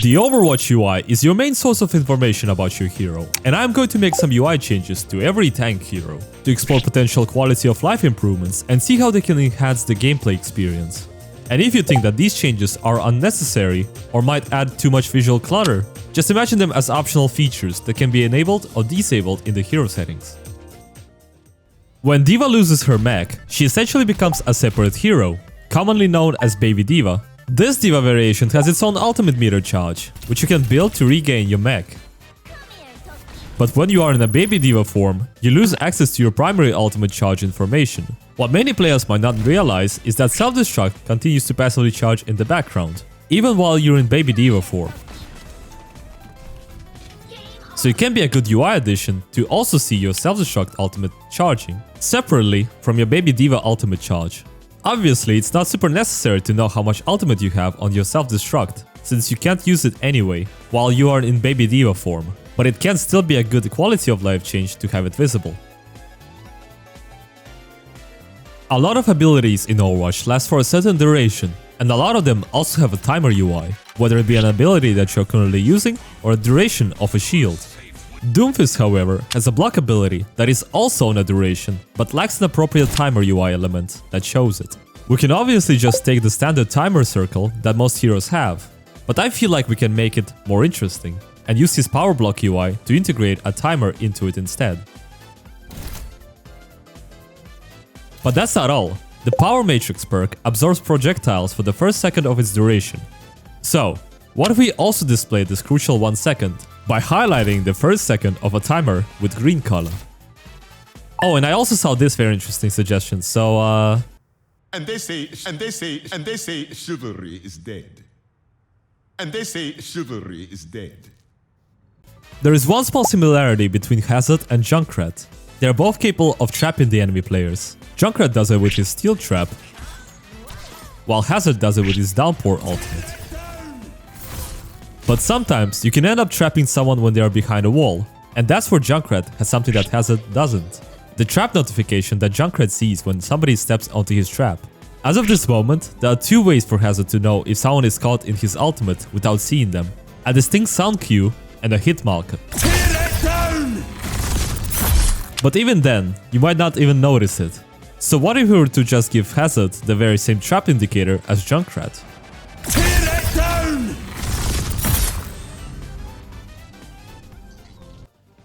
The Overwatch UI is your main source of information about your hero, and I'm going to make some UI changes to every tank hero to explore potential quality of life improvements and see how they can enhance the gameplay experience. And if you think that these changes are unnecessary or might add too much visual clutter, just imagine them as optional features that can be enabled or disabled in the hero settings. When D.Va loses her mech, she essentially becomes a separate hero, commonly known as Baby D.Va. This D.Va variation has its own ultimate meter charge, which you can build to regain your mech. But when you are in a Baby D.Va form, you lose access to your primary ultimate charge information. What many players might not realize is that self-destruct continues to passively charge in the background, even while you're in Baby D.Va form. So it can be a good UI addition to also see your self-destruct ultimate charging, separately from your Baby D.Va ultimate charge. Obviously, it's not super necessary to know how much ultimate you have on your self-destruct, since you can't use it anyway while you are in Baby D.Va form, but it can still be a good quality of life change to have it visible. A lot of abilities in Overwatch last for a certain duration, and a lot of them also have a timer UI, whether it be an ability that you're currently using or a duration of a shield. Doomfist, however, has a block ability that is also on a duration, but lacks an appropriate timer UI element that shows it. We can obviously just take the standard timer circle that most heroes have, but I feel like we can make it more interesting, and use his power block UI to integrate a timer into it instead. But that's not all. The Power Matrix perk absorbs projectiles for the first second of its duration. So, what if we also display this crucial 1 second by highlighting the first second of a timer with green color? Oh, and I also saw this very interesting suggestion, so And they say chivalry is dead. And they say chivalry is dead. There is one small similarity between Hazard and Junkrat. They are both capable of trapping the enemy players. Junkrat does it with his steel trap, while Hazard does it with his downpour ultimate. But sometimes you can end up trapping someone when they are behind a wall, and that's where Junkrat has something that Hazard doesn't. The trap notification that Junkrat sees when somebody steps onto his trap. As of this moment, there are two ways for Hazard to know if someone is caught in his ultimate without seeing them: a distinct sound cue and a hit marker. But even then, you might not even notice it. So what if we were to just give Hazard the very same trap indicator as Junkrat?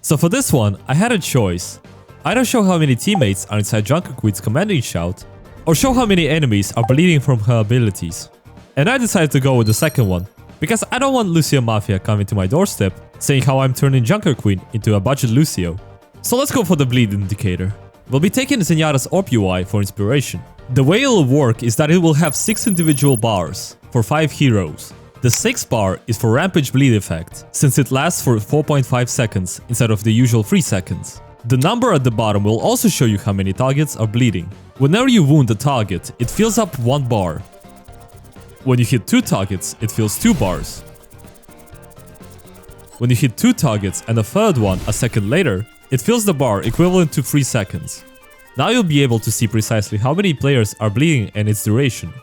So for this one, I had a choice. Either show how many teammates are inside Junkerqueen's commanding shout, or show how many enemies are bleeding from her abilities. And I decided to go with the second one, because I don't want Lucio Mafia coming to my doorstep saying how I'm turning Junkerqueen into a budget Lucio. So let's go for the bleed indicator. We'll be taking Zenyatta's Orb UI for inspiration. The way it'll work is that it will have 6 individual bars for 5 heroes. The 6th bar is for Rampage Bleed effect, since it lasts for 4.5 seconds instead of the usual 3 seconds. The number at the bottom will also show you how many targets are bleeding. Whenever you wound a target, it fills up 1 bar. When you hit 2 targets, it fills 2 bars. When you hit 2 targets and a third one a second later, it fills the bar equivalent to 3 seconds. Now you'll be able to see precisely how many players are bleeding and its duration.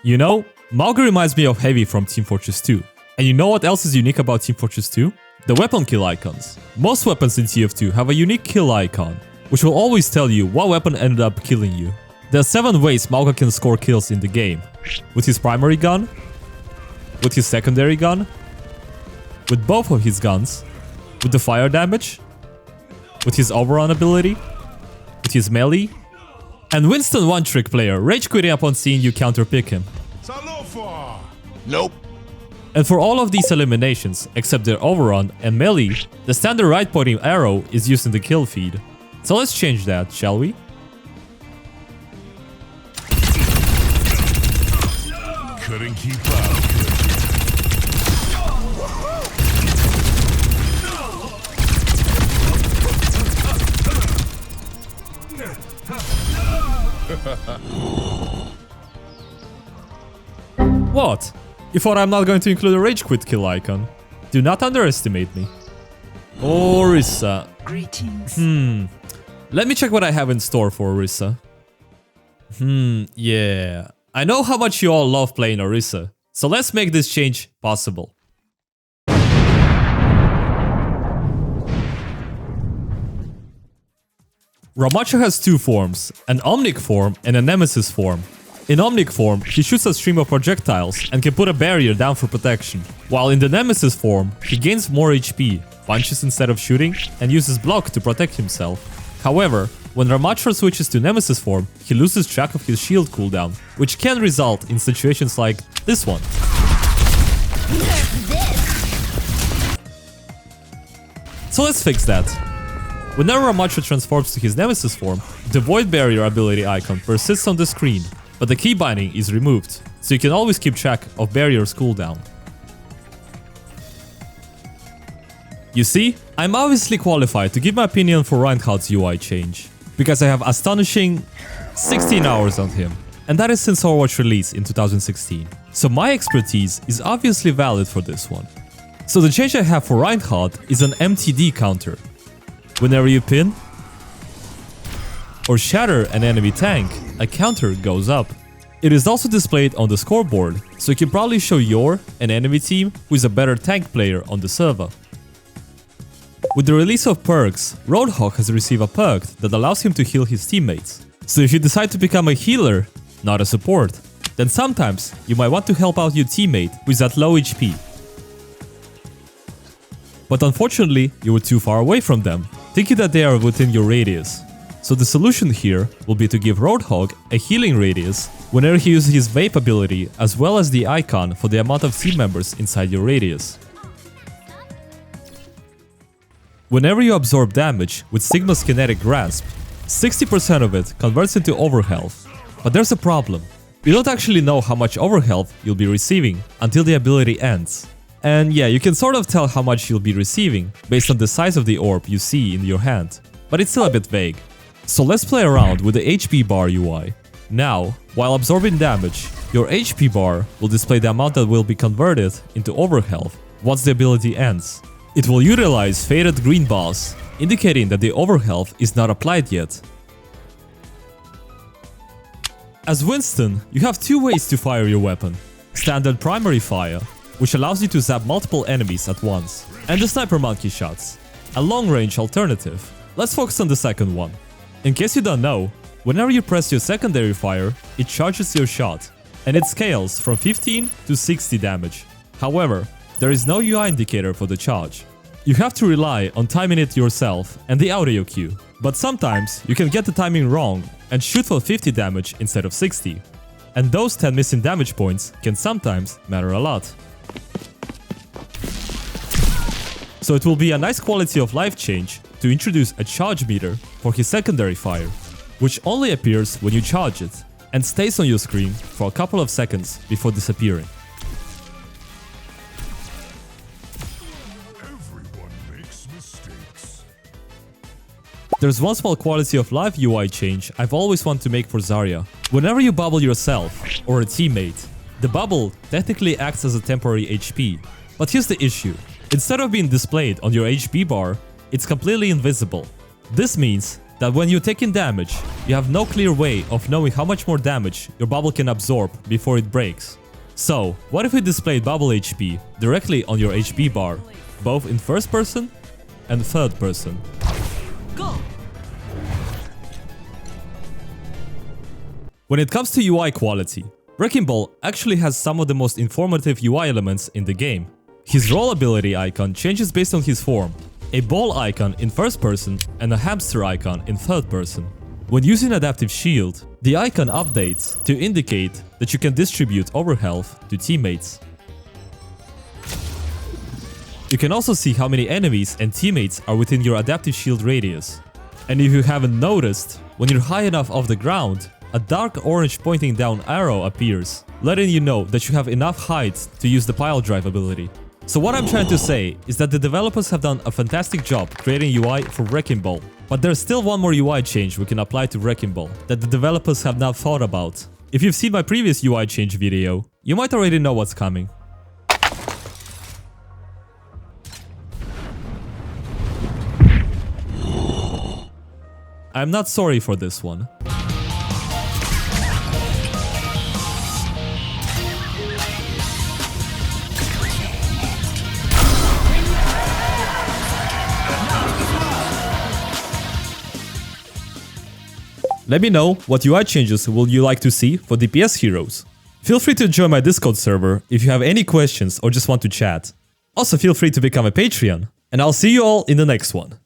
You know, Mauga reminds me of Heavy from Team Fortress 2. And you know what else is unique about Team Fortress 2? The weapon kill icons. Most weapons in TF2 have a unique kill icon, which will always tell you what weapon ended up killing you. There are 7 ways Mauga can score kills in the game. With his primary gun, with his secondary gun, with both of his guns, with the fire damage, with his overrun ability, with his melee, and Winston one-trick player, rage quitting upon seeing you counterpick him. Nope. And for all of these eliminations, except their overrun and melee, the standard right pointing arrow is used in the kill feed. So let's change that, shall we? Couldn't keep up. What? You thought I'm not going to include a rage quit kill icon? Do not underestimate me. Orisa. Greetings. Let me check what I have in store for Orisa. Yeah. I know how much you all love playing Orisa. So let's make this change possible. Ramattra has two forms, an Omnic form and a Nemesis form. In Omnic form, he shoots a stream of projectiles and can put a barrier down for protection, while in the Nemesis form, he gains more HP, punches instead of shooting, and uses block to protect himself. However, when Ramattra switches to Nemesis form, he loses track of his shield cooldown, which can result in situations like this one. So let's fix that. Whenever Ramattra transforms to his Nemesis form, the Void Barrier ability icon persists on the screen, but the key binding is removed, so you can always keep track of barrier's cooldown. You see, I'm obviously qualified to give my opinion for Reinhardt's UI change, because I have astonishing 16 hours on him, and that is since Overwatch release in 2016. So my expertise is obviously valid for this one. So the change I have for Reinhardt is an MTD counter. Whenever you pin or shatter an enemy tank, a counter goes up. It is also displayed on the scoreboard, so you can probably show your and enemy team who is a better tank player on the server. With the release of perks, Roadhog has received a perk that allows him to heal his teammates. So if you decide to become a healer, not a support, then sometimes you might want to help out your teammate who is at low HP. But unfortunately, you were too far away from them, thinking that they are within your radius. So the solution here will be to give Roadhog a healing radius whenever he uses his vape ability, as well as the icon for the amount of team members inside your radius. Whenever you absorb damage with Sigma's kinetic grasp, 60% of it converts into overhealth. But there's a problem. You don't actually know how much overhealth you'll be receiving until the ability ends. And yeah, you can sort of tell how much you'll be receiving based on the size of the orb you see in your hand, but it's still a bit vague. So let's play around with the HP bar UI. Now, while absorbing damage, your HP bar will display the amount that will be converted into overhealth once the ability ends. It will utilize faded green bars, indicating that the overhealth is not applied yet. As Winston, you have two ways to fire your weapon. Standard primary fire, which allows you to zap multiple enemies at once, and the sniper monkey shots, a long-range alternative. Let's focus on the second one. In case you don't know, whenever you press your secondary fire, it charges your shot, and it scales from 15 to 60 damage. However, there is no UI indicator for the charge. You have to rely on timing it yourself and the audio cue, but sometimes you can get the timing wrong and shoot for 50 damage instead of 60. And those 10 missing damage points can sometimes matter a lot. So it will be a nice quality of life change to introduce a charge meter for his secondary fire, which only appears when you charge it and stays on your screen for a couple of seconds before disappearing. Everyone makes mistakes. There's one small quality of life UI change I've always wanted to make for Zarya. Whenever you bubble yourself or a teammate, the bubble technically acts as a temporary HP. But here's the issue. Instead of being displayed on your HP bar, it's completely invisible. This means that when you're taking damage, you have no clear way of knowing how much more damage your bubble can absorb before it breaks. So, what if we displayed bubble HP directly on your HP bar, both in first person and third person? Go. When it comes to UI quality, Wrecking Ball actually has some of the most informative UI elements in the game. His roll ability icon changes based on his form, a ball icon in first person and a hamster icon in third person. When using Adaptive Shield, the icon updates to indicate that you can distribute overhealth to teammates. You can also see how many enemies and teammates are within your Adaptive Shield radius. And if you haven't noticed, when you're high enough off the ground, a dark orange pointing down arrow appears, letting you know that you have enough height to use the pile drive ability. So what I'm trying to say is that the developers have done a fantastic job creating UI for Wrecking Ball. But there's still one more UI change we can apply to Wrecking Ball that the developers have not thought about. If you've seen my previous UI change video, you might already know what's coming. I'm not sorry for this one. Let me know what UI changes will you like to see for DPS heroes. Feel free to join my Discord server if you have any questions or just want to chat. Also feel free to become a Patreon, and I'll see you all in the next one.